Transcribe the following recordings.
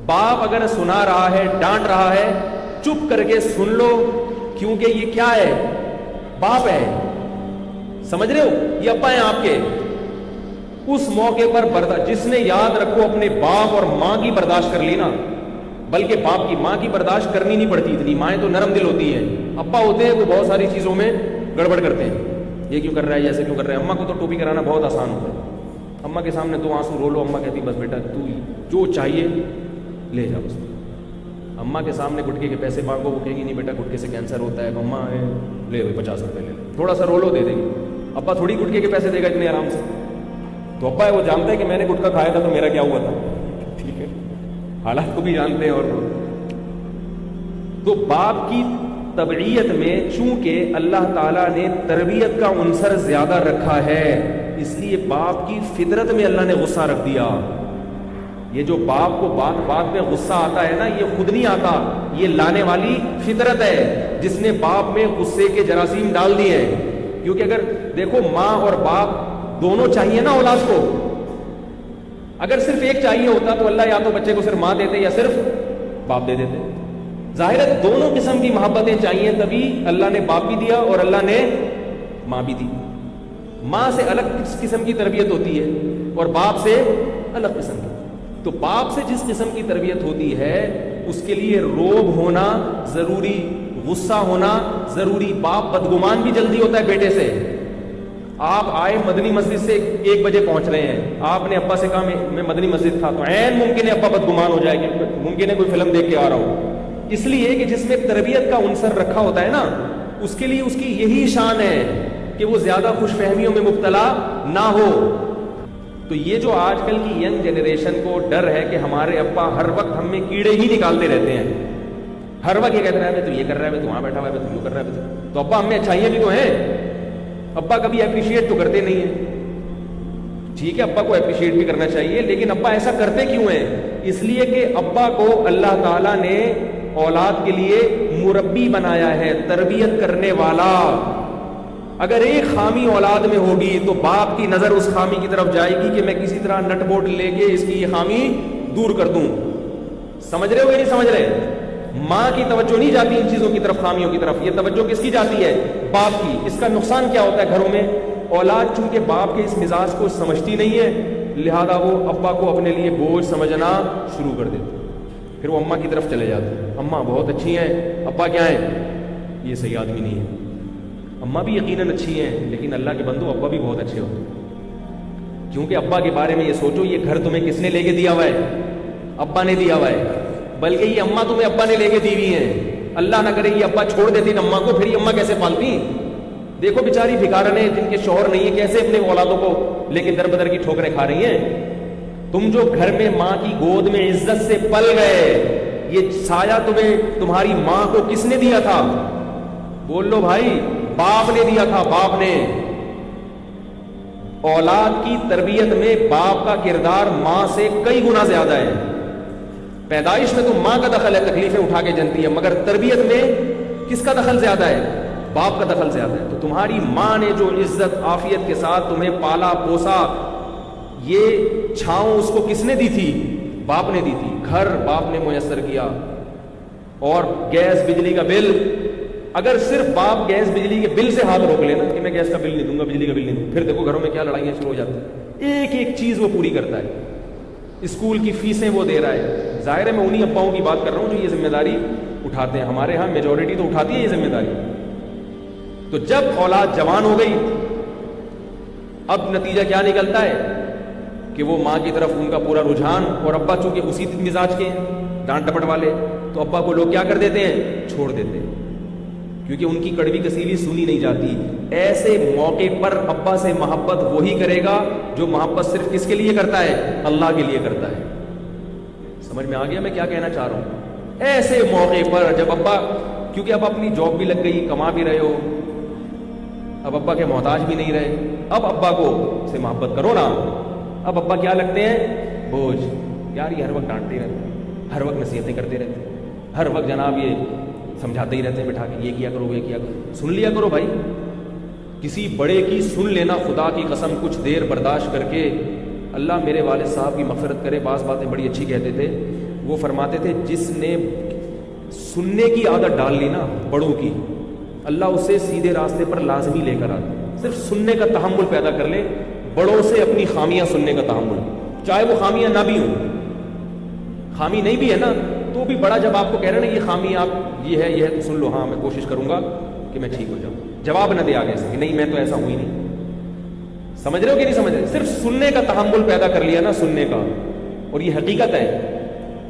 باپ اگر سنا رہا ہے، ڈانٹ رہا ہے، چپ کر کے سن لو، کیونکہ یہ کیا ہے؟ باپ ہے. سمجھ رہے ہو؟ یہ ابا ہیں آپ کے. اس موقع پر جس نے، یاد رکھو، اپنے باپ اور ماں کی برداشت کر لی نا، بلکہ باپ کی، ماں کی برداشت کرنی نہیں پڑتی اتنی، مائیں تو نرم دل ہوتی ہیں. ابا ہوتے ہیں وہ بہت ساری چیزوں میں گڑبڑ کرتے ہیں، یہ کیوں کر رہا ہے، ایسے کیوں کر رہا ہے. اماں کو تو ٹوپی کرانا بہت آسان ہوتا ہے. اماں کے سامنے 2 آنسو رو لو، اماں کہتی بس بیٹا تو جو چاہیے لے جا. اس اماں کے سامنے گٹکے کے پیسے مانگو، وہ کہے گی نہیں بیٹا گٹکے سے کینسر ہوتا ہے. اماں ہے لے بھائی 50 روپے لے لو، تھوڑا سا رو لو دے دے گی. ابا تھوڑی گٹکے کے پیسے دے گا اتنے آرام سے. تو ابا ہے وہ جانتا ہے کہ میں نے گٹکا کھایا تھا تو میرا کیا ہوا تھا. ٹھیک ہے، حالات کو بھی جانتے ہیں. اور تو باپ کی تبعیت میں چونکہ اللہ تعالیٰ نے تربیت کا عنصر زیادہ رکھا ہے، اس لیے باپ کی فطرت میں اللہ نے غصہ رکھ دیا. یہ جو باپ کو بات میں غصہ آتا ہے نا، یہ خود نہیں آتا، یہ لانے والی فطرت ہے جس نے باپ میں غصے کے جراثیم ڈال دیے ہیں. کیونکہ اگر دیکھو ماں اور باپ دونوں چاہیے نا اولاد کو. اگر صرف ایک چاہیے ہوتا تو اللہ یا تو بچے کو صرف ماں دیتے یا صرف باپ دے دیتے. ظاہر ہے دونوں قسم کی محبتیں چاہیے، تبھی اللہ نے باپ بھی دیا اور اللہ نے ماں بھی دی. ماں سے الگ قسم کی تربیت ہوتی ہے اور باپ سے الگ قسم کی. تو باپ سے جس قسم کی تربیت ہوتی ہے اس کے لیے روب ہونا ضروری، غصہ ہونا ضروری. باپ بدگمان بھی جلدی ہوتا ہے بیٹے سے. آپ آئے مدنی مسجد سے 1 بجے پہنچ رہے ہیں، آپ نے ابا سے کہا میں مدنی مسجد تھا، تو عین ممکن ہے ابا بدگمان ہو جائے گا، ممکن ہے کوئی فلم دیکھ کے آ رہا ہوں. اس لیے کہ جس میں تربیت کا عنصر رکھا ہوتا ہے نا، اس کے لیے اس کی یہی شان ہے کہ وہ زیادہ خوش فہمیوں میں مبتلا نہ ہو. تو یہ جو آج کل کی ینگ جنریشن کو ڈر ہے کہ ہمارے ابا ہر وقت ہم میں کیڑے ہی نکالتے رہتے ہیں، ہر وقت یہ کہتے رہے ہیں تو یہ کر رہا ہے تو وہاں بیٹھا ہوا ہے تو کر رہا ہے. تو ابا ہم میں اچھائیاں بھی تو ہیں، ابا کبھی اپریشیٹ تو کرتے نہیں ہیں. ٹھیک ہے ابا کو اپریشیٹ بھی کرنا چاہیے، لیکن ابا ایسا کرتے کیوں ہیں؟ اس لیے کہ ابا کو اللہ تعالیٰ نے اولاد کے لیے مربی بنایا ہے، تربیت کرنے والا. اگر ایک خامی اولاد میں ہوگی تو باپ کی نظر اس خامی کی طرف جائے گی کہ میں کسی طرح نٹ بوٹ لے کے اس کی یہ خامی دور کر دوں. سمجھ رہے ہو یا نہیں سمجھ رہے؟ ماں کی توجہ نہیں جاتی ان چیزوں کی طرف، خامیوں کی طرف. یہ توجہ کس کی جاتی ہے؟ باپ کی. اس کا نقصان کیا ہوتا ہے گھروں میں؟ اولاد چونکہ باپ کے اس مزاج کو سمجھتی نہیں ہے، لہذا وہ ابا کو اپنے لیے بوجھ سمجھنا شروع کر دیتے. پھر وہ اماں کی طرف چلے جاتے ہیں، اماں بہت اچھی ہیں، ابا کیا ہیں؟ یہ صحیح آدمی نہیں ہے. اماں بھی یقیناً اچھی ہیں، لیکن اللہ کے بندو ابا بھی بہت اچھے ہوتے ہیں. کیونکہ ابا کے بارے میں یہ سوچو، یہ گھر تمہیں کس نے لے کے دیا ہوا ہے؟ ابا نے دیا ہوا ہے. بلکہ یہ اماں تمہیں ابا نے لے کے دی ہوئی ہیں. اللہ نہ کرے یہ ابا چھوڑ دیتی اماں کو، پھر یہ اماں کیسے پالتی؟ دیکھو بیچاری بھکارنیں جن کے شوہر نہیں ہے کیسے اپنے اولادوں کو لے کے در بدر کی ٹھوکریں کھا رہی ہیں. تم جو گھر میں ماں کی گود میں عزت سے پل گئے، یہ سایہ تمہیں تمہاری ماں کو کس نے دیا تھا؟ بول لو بھائی، باپ نے دیا تھا، باپ نے. اولاد کی تربیت میں باپ کا کردار ماں سے کئی گنا زیادہ ہے. پیدائش میں تو ماں کا دخل ہے، تکلیفیں اٹھا کے جنتی ہے، مگر تربیت میں کس کا دخل زیادہ ہے؟ باپ کا دخل زیادہ ہے. تو تمہاری ماں نے جو عزت عافیت کے ساتھ تمہیں پالا پوسا، یہ چھاؤں اس کو کس نے دی تھی؟ باپ نے دی تھی. گھر باپ نے میسر کیا، اور گیس بجلی کا بل، اگر صرف باپ گیس بجلی کے بل سے ہاتھ روک لینا کہ میں گیس کا بل نہیں دوں گا، بجلی کا بل نہیں دوں، پھر دیکھو گھروں میں کیا لڑائیاں شروع ہو جاتی ہیں. ایک ایک چیز وہ پوری کرتا ہے. اسکول کی فیسیں وہ دے رہا ہے. ظاہر ہے میں انہی اباؤں کی بات کر رہا ہوں جو یہ ذمہ داری اٹھاتے ہیں. ہمارے ہاں میجورٹی تو اٹھاتی ہے یہ ذمہ داری. تو جب اولاد جوان ہو گئی، اب نتیجہ کیا نکلتا ہے کہ وہ ماں کی طرف ان کا پورا رجحان، اور ابا چونکہ اسی مزاج کے ہیں، ڈانٹ ڈپٹ والے، تو ابا کو لوگ کیا کر دیتے ہیں؟ چھوڑ دیتے ہیں. کیونکہ ان کی کڑوی کسیلی سنی نہیں جاتی. ایسے موقع پر ابا سے محبت وہی کرے گا جو محبت صرف کس کے لیے کرتا ہے؟ اللہ کے لیے کرتا ہے. سمجھ میں آ گیا میں کیا کہنا چاہ رہا ہوں؟ ایسے موقع پر جب ابا، کیونکہ اب اپنی جاب بھی لگ گئی، کما بھی رہے ہو، اب ابا کے محتاج بھی نہیں رہے، اب ابا کو سے محبت کرو نا. اب ابا کیا لگتے ہیں؟ بوجھ. یار یہ ہر وقت ڈانٹتے رہتے ہیں، ہر وقت نصیحتیں کرتے رہتے ہیں، ہر وقت جناب یہ سمجھاتے ہی رہتے ہیں بٹھا کے، یہ کیا کرو، یہ کیا کرو. سن لیا کرو بھائی، کسی بڑے کی سن لینا، خدا کی قسم کچھ دیر برداشت کر کے. اللہ میرے والد صاحب کی مغفرت کرے، بعض باتیں بڑی اچھی کہتے تھے. وہ فرماتے تھے جس نے سننے کی عادت ڈال لی نا بڑوں کی، اللہ اسے سیدھے راستے پر لازمی لے کر آتا. صرف سننے کا تحمل پیدا کر لے، بڑوں سے اپنی خامیاں سننے کا تحمل، چاہے وہ خامیاں نہ بھی ہوں. خامی نہیں بھی ہے نا تو بھی بڑا جب آپ کو کہہ رہے ہیں نا یہ خامی آپ یہ ہے تو سن لو، ہاں میں کوشش کروں گا کہ میں ٹھیک ہو جاؤں. جواب نہ دے آگے سے کہ نہیں میں تو ایسا ہوں ہی نہیں. سمجھ رہے ہو کہ نہیں سمجھ رہے؟ صرف سننے کا تحمل پیدا کر لیا نا، سننے کا. اور یہ حقیقت ہے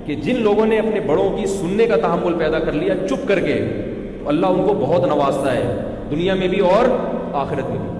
کہ جن لوگوں نے اپنے بڑوں کی سننے کا تحمل پیدا کر لیا چپ کر کے، تو اللہ ان کو بہت نوازتا ہے دنیا میں بھی اور آخرت میں بھی.